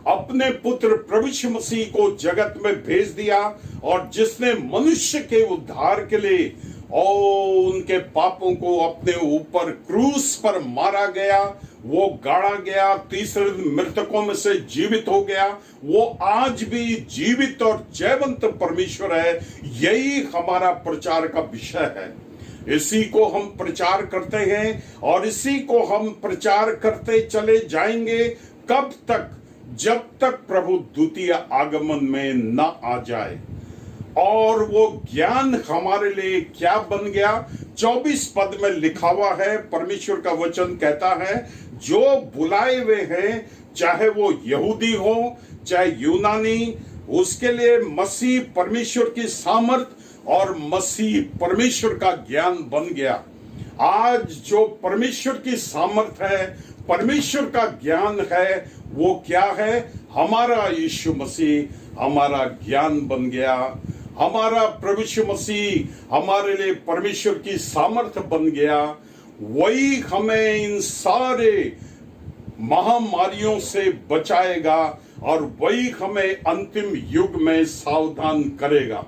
अपने पुत्र प्रभु यीशु मसीह को जगत में भेज दिया, और जिसने मनुष्य के उद्धार के लिए और उनके पापों को अपने ऊपर क्रूस पर मारा गया, वो गाड़ा गया, तीसरे दिन मृतकों में से जीवित हो गया, वो आज भी जीवित और जयवंत परमेश्वर है। यही हमारा प्रचार का विषय है। इसी को हम प्रचार करते हैं और इसी को हम प्रचार करते चले जाएंगे। कब तक? जब तक प्रभु द्वितीय आगमन में न आ जाए। और वो ज्ञान हमारे लिए क्या बन गया? 24 पद में लिखा हुआ है, परमेश्वर का वचन कहता है, जो बुलाए हुए हैं, चाहे वो यहूदी हो चाहे यूनानी, उसके लिए मसीह परमेश्वर की सामर्थ और मसीह परमेश्वर का ज्ञान बन गया। आज जो परमेश्वर की सामर्थ है, परमेश्वर का ज्ञान है, वो क्या है? हमारा यीशु मसीह हमारा ज्ञान बन गया। हमारा प्रभु यीशु मसीह हमारे लिए परमेश्वर की सामर्थ बन गया। वही हमें इन सारे महामारियों से बचाएगा और वही हमें अंतिम युग में सावधान करेगा।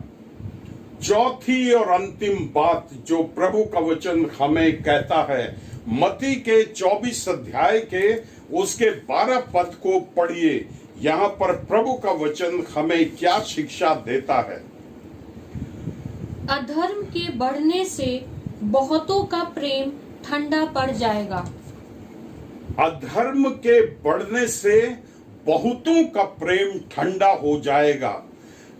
चौथी और अंतिम बात जो प्रभु का वचन हमें कहता है, मत्ती के 24 अध्याय के उसके 12 पद को पढ़िए। यहाँ पर प्रभु का वचन हमें क्या शिक्षा देता है? अधर्म के बढ़ने से बहुतों का प्रेम ठंडा पड़ जाएगा। अधर्म के बढ़ने से बहुतों का प्रेम ठंडा हो जाएगा।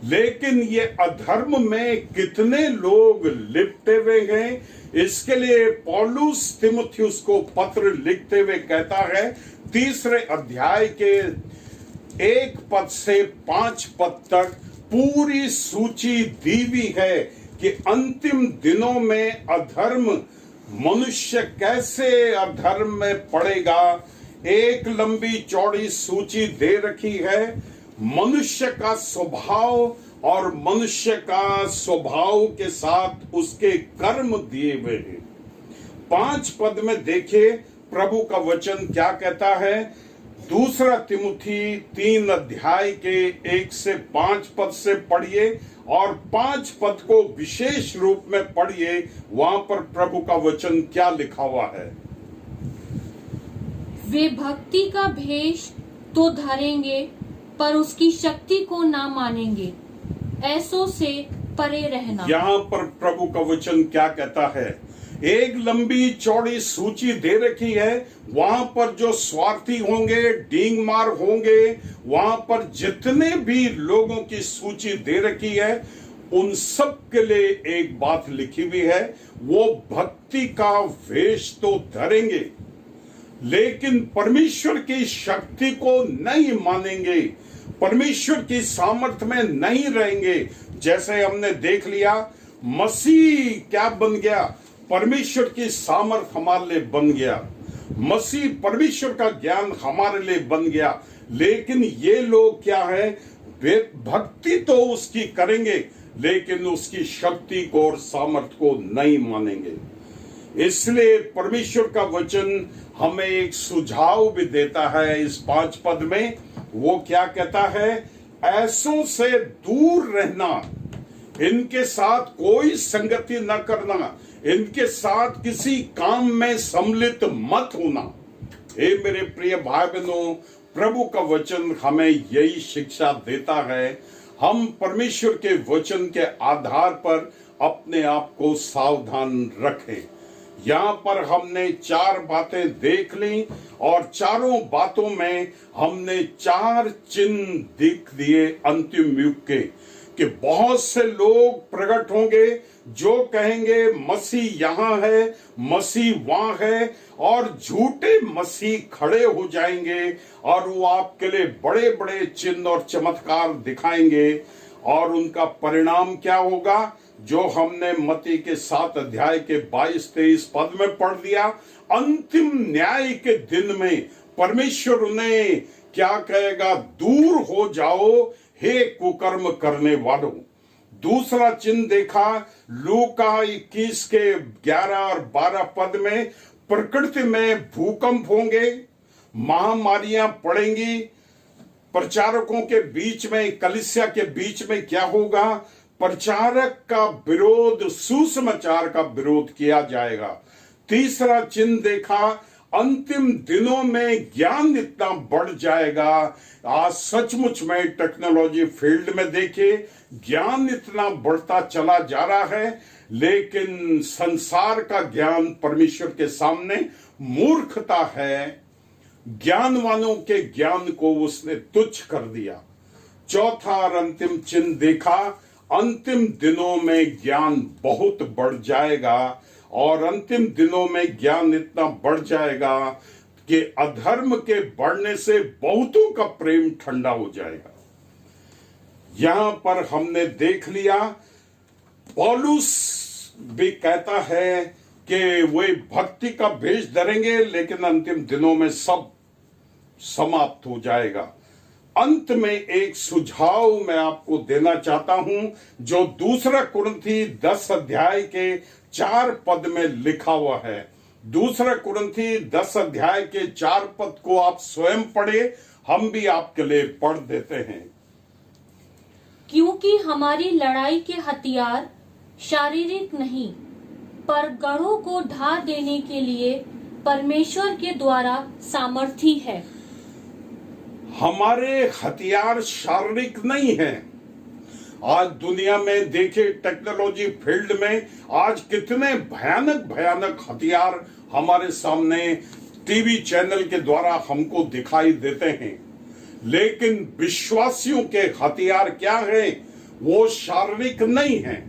लेकिन ये अधर्म में कितने लोग लिपटे हुए हैं, इसके लिए पौलुस तीमुथियुस को पत्र लिखते हुए कहता है, 3 अध्याय के 1 पद से 5 पद तक पूरी सूची दी हुई है कि अंतिम दिनों में अधर्म, मनुष्य कैसे अधर्म में पड़ेगा। एक लंबी चौड़ी सूची दे रखी है। मनुष्य का स्वभाव और मनुष्य का स्वभाव के साथ उसके कर्म दिए हुए हैं। 5 पद में देखिए प्रभु का वचन क्या कहता है। 2 तिमुथी 3 अध्याय के 1 से 5 पद से पढ़िए और 5 पद को विशेष रूप में पढ़िए। वहां पर प्रभु का वचन क्या लिखा हुआ है? वे भक्ति का भेष तो धरेंगे पर उसकी शक्ति को ना मानेंगे, ऐसों से परे रहना। यहाँ पर प्रभु का वचन क्या कहता है? एक लंबी चौड़ी सूची दे रखी है। वहां पर जो स्वार्थी होंगे, डींग मार होंगे, वहां पर जितने भी लोगों की सूची दे रखी है, उन सब के लिए एक बात लिखी हुई है, वो भक्ति का वेश तो धरेंगे लेकिन परमेश्वर की शक्ति को नहीं मानेंगे, परमेश्वर की सामर्थ में नहीं रहेंगे। जैसे हमने देख लिया, मसीह क्या बन गया? परमेश्वर की सामर्थ हमारे लिए बन गया। मसीह परमेश्वर का ज्ञान हमारे लिए बन गया। लेकिन ये लोग क्या है? वे भक्ति तो उसकी करेंगे लेकिन उसकी शक्ति को और सामर्थ को नहीं मानेंगे। इसलिए परमेश्वर का वचन हमें एक सुझाव भी देता है। इस 5 पद में वो क्या कहता है? ऐसों से दूर रहना, इनके साथ कोई संगति न करना, इनके साथ किसी काम में सम्मिलित मत होना। हे मेरे प्रिय भाई बहनों, प्रभु का वचन हमें यही शिक्षा देता है। हम परमेश्वर के वचन के आधार पर अपने आप को सावधान रखें। यहाँ पर हमने 4 बातें देख ली और चारों बातों में हमने 4 चिन्ह दिख दिए अंतिम युग के, कि बहुत से लोग प्रकट होंगे जो कहेंगे मसीह यहाँ है, मसीह वहां है, और झूठे मसीह खड़े हो जाएंगे और वो आपके लिए बड़े बड़े चिन्ह और चमत्कार दिखाएंगे और उनका परिणाम क्या होगा, जो हमने मत्ती के 7 अध्याय के 22-23 पद में पढ़ दिया। अंतिम न्याय के दिन में परमेश्वर उन्हें क्या कहेगा, दूर हो जाओ हे कुकर्म करने वालों। दूसरा चिन्ह देखा लूका 21 के 11 और 12 पद में, प्रकृति में भूकंप होंगे, महामारियां पड़ेंगी, प्रचारकों के बीच में, कलीसिया के बीच में क्या होगा, प्रचारक का विरोध, सुसमाचार का विरोध किया जाएगा। तीसरा चिन्ह देखा, अंतिम दिनों में ज्ञान इतना बढ़ जाएगा। आज सचमुच में टेक्नोलॉजी फील्ड में देखे ज्ञान इतना बढ़ता चला जा रहा है, लेकिन संसार का ज्ञान परमेश्वर के सामने मूर्खता है। ज्ञानवानों के ज्ञान को उसने तुच्छ कर दिया। चौथा और अंतिम चिन्ह देखा, अंतिम दिनों में ज्ञान बहुत बढ़ जाएगा, और अंतिम दिनों में ज्ञान इतना बढ़ जाएगा कि अधर्म के बढ़ने से बहुतों का प्रेम ठंडा हो जाएगा। यहां पर हमने देख लिया, पौलुस भी कहता है कि वे भक्ति का भेष धरेंगे, लेकिन अंतिम दिनों में सब समाप्त हो जाएगा। अंत में एक सुझाव मैं आपको देना चाहता हूं, जो 2 कुरिन्थी 10 अध्याय के 4 पद में लिखा हुआ है। 2 कुरिन्थी 10 अध्याय के 4 पद को आप स्वयं पढ़े, हम भी आपके लिए पढ़ देते हैं। क्योंकि हमारी लड़ाई के हथियार शारीरिक नहीं, पर गढ़ों को ढा देने के लिए परमेश्वर के द्वारा सामर्थी है। हमारे हथियार शारीरिक नहीं है। आज दुनिया में देखे टेक्नोलॉजी फील्ड में आज कितने भयानक भयानक हथियार हमारे सामने टीवी चैनल के द्वारा हमको दिखाई देते हैं, लेकिन विश्वासियों के हथियार क्या है, वो शारीरिक नहीं है।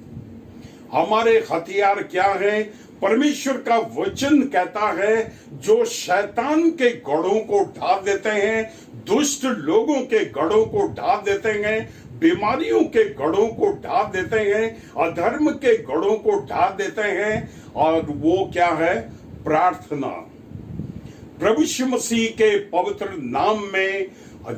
हमारे हथियार क्या है, परमेश्वर का वचन कहता है, जो शैतान के गढ़ों को ढा देते हैं, दुष्ट लोगों के गढ़ों को ढा देते हैं, बीमारियों के गढ़ों को ढा देते हैं, अधर्म के गढ़ों को ढा देते हैं, और वो क्या है, प्रार्थना। प्रभु यीशु मसीह के पवित्र नाम में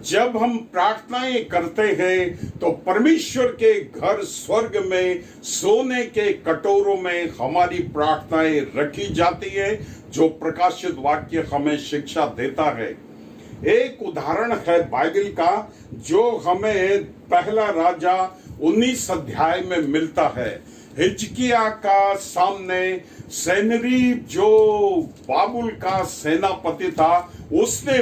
जब हम प्रार्थनाएं करते हैं तो परमेश्वर के घर स्वर्ग में सोने के कटोरों में हमारी प्रार्थनाएं रखी जाती है, जो प्रकाशित वाक्य हमें शिक्षा देता है। एक उदाहरण है बाइबल का, जो हमें पहला राजा 19 अध्याय में मिलता है। हिजकिया का सामने सैनरीब, जो बाबुल का सेनापति था, उसने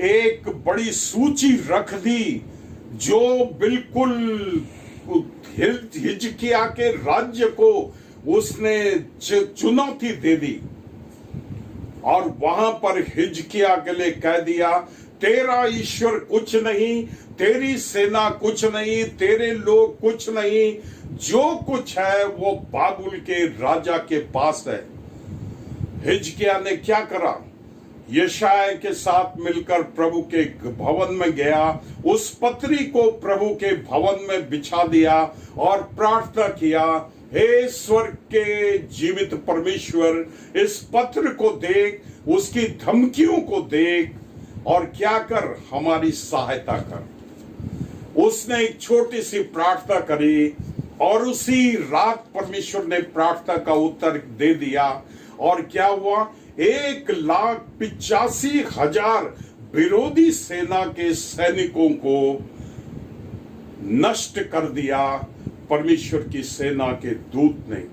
एक बड़ी सूची रख दी, जो बिल्कुल हिजकिया के राज्य को उसने चुनौती दे दी, और वहां पर हिजकिया के लिए कह दिया, तेरा ईश्वर कुछ नहीं, तेरी सेना कुछ नहीं, तेरे लोग कुछ नहीं, जो कुछ है वो बाबुल के राजा के पास है। हिजकिया ने क्या करा, यशायाह के साथ मिलकर प्रभु के भवन में गया, उस पत्री को प्रभु के भवन में बिछा दिया और प्रार्थना किया, हे स्वर्ग के जीवित परमेश्वर, इस पत्र को देख, उसकी धमकियों को देख, और क्या कर, हमारी सहायता कर। उसने एक छोटी सी प्रार्थना करी, और उसी रात परमेश्वर ने प्रार्थना का उत्तर दे दिया, और क्या हुआ, 1,85,000 विरोधी सेना के सैनिकों को नष्ट कर दिया परमेश्वर की सेना के दूत ने।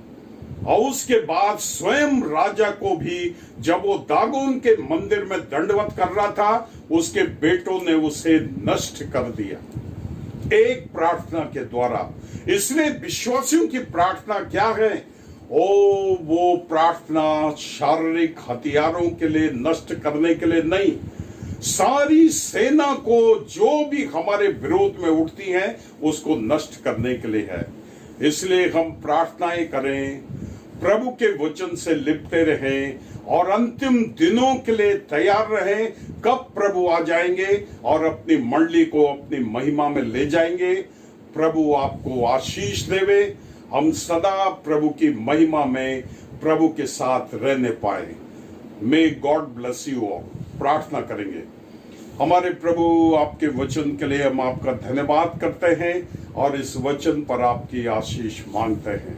और उसके बाद स्वयं राजा को भी, जब वो दागोन के मंदिर में दंडवत कर रहा था, उसके बेटों ने उसे नष्ट कर दिया, एक प्रार्थना के द्वारा। इसलिए विश्वासियों की प्रार्थना क्या है, वो प्रार्थना शारीरिक हथियारों के लिए नष्ट करने के लिए नहीं, सारी सेना को जो भी हमारे विरोध में उठती है उसको नष्ट करने के लिए है। इसलिए हम प्रार्थनाएं करें, प्रभु के वचन से लिपटे रहें, और अंतिम दिनों के लिए तैयार रहे। कब प्रभु आ जाएंगे और अपनी मंडली को अपनी महिमा में ले जाएंगे। प्रभु आपको आशीष देवे। हम सदा प्रभु की महिमा में प्रभु के साथ रहने पाए। May God bless you all. प्रार्थना करेंगे। हमारे प्रभु, आपके वचन के लिए हम आपका धन्यवाद करते हैं और इस वचन पर आपकी आशीष मांगते हैं।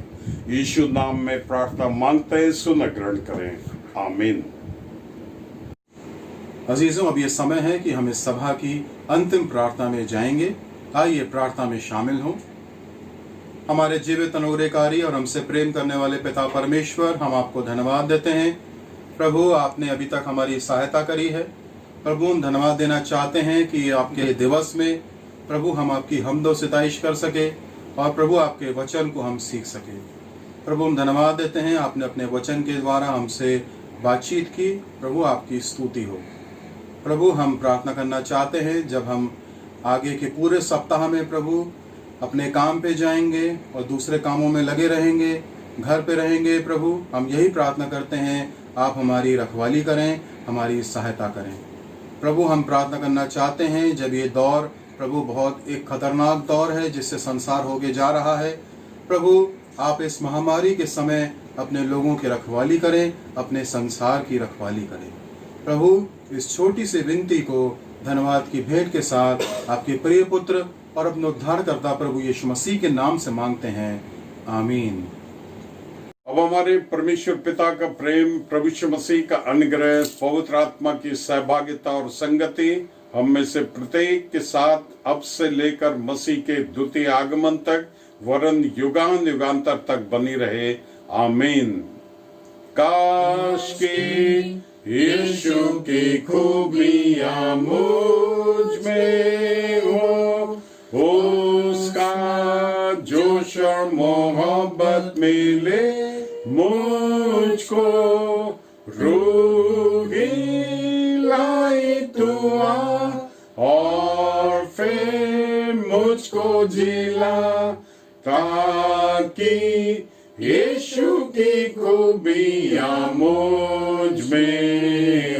यीशु नाम में प्रार्थना मांगते हैं, सुन ग्रहण करें, आमीन। अजीजों, अब ये समय है कि हम इस सभा की अंतिम प्रार्थना में जाएंगे। आइए प्रार्थना में शामिल हों। हमारे जीवित अनुग्रहकारी और हमसे प्रेम करने वाले पिता परमेश्वर, हम आपको धन्यवाद देते हैं। प्रभु, आपने अभी तक हमारी सहायता करी है। प्रभु, हम धन्यवाद देना चाहते हैं कि आपके दिवस में प्रभु हम आपकी हम्दो सिताइश कर सके और प्रभु आपके वचन को हम सीख सके। प्रभु, हम धन्यवाद देते हैं, आपने अपने वचन के द्वारा हमसे बातचीत की। प्रभु, आपकी स्तुति हो। प्रभु, हम प्रार्थना करना चाहते हैं, जब हम आगे के पूरे सप्ताह में प्रभु अपने काम पे जाएंगे और दूसरे कामों में लगे रहेंगे, घर पे रहेंगे, प्रभु हम यही प्रार्थना करते हैं, आप हमारी रखवाली करें, हमारी सहायता करें। प्रभु, हम प्रार्थना करना चाहते हैं, जब ये दौर प्रभु बहुत एक खतरनाक दौर है जिससे संसार होके जा रहा है, प्रभु आप इस महामारी के समय अपने लोगों की रखवाली करें, अपने संसार की रखवाली करें। प्रभु, इस छोटी सी विनती को धन्यवाद की भेंट के साथ आपके प्रिय पुत्र और अपने उद्धारकर्ता प्रभु यीशु मसीह के नाम से मांगते हैं, आमीन। अब हमारे परमेश्वर पिता का प्रेम, प्रभु यीशु मसीह का अनुग्रह, पवित्र आत्मा की सहभागिता और संगति हम में से प्रत्येक के साथ अब से लेकर मसीह के द्वितीय आगमन तक वरन युगान युगांतर तक बनी रहे, आमीन। काश की यीशु की खूबियां मुझ में हो, उसका जोश और मोहब्बत मिले मुझको, रूही लाई तू आ और फिर मुझको जिला, ताकि यीशु की खूबियां मुझ में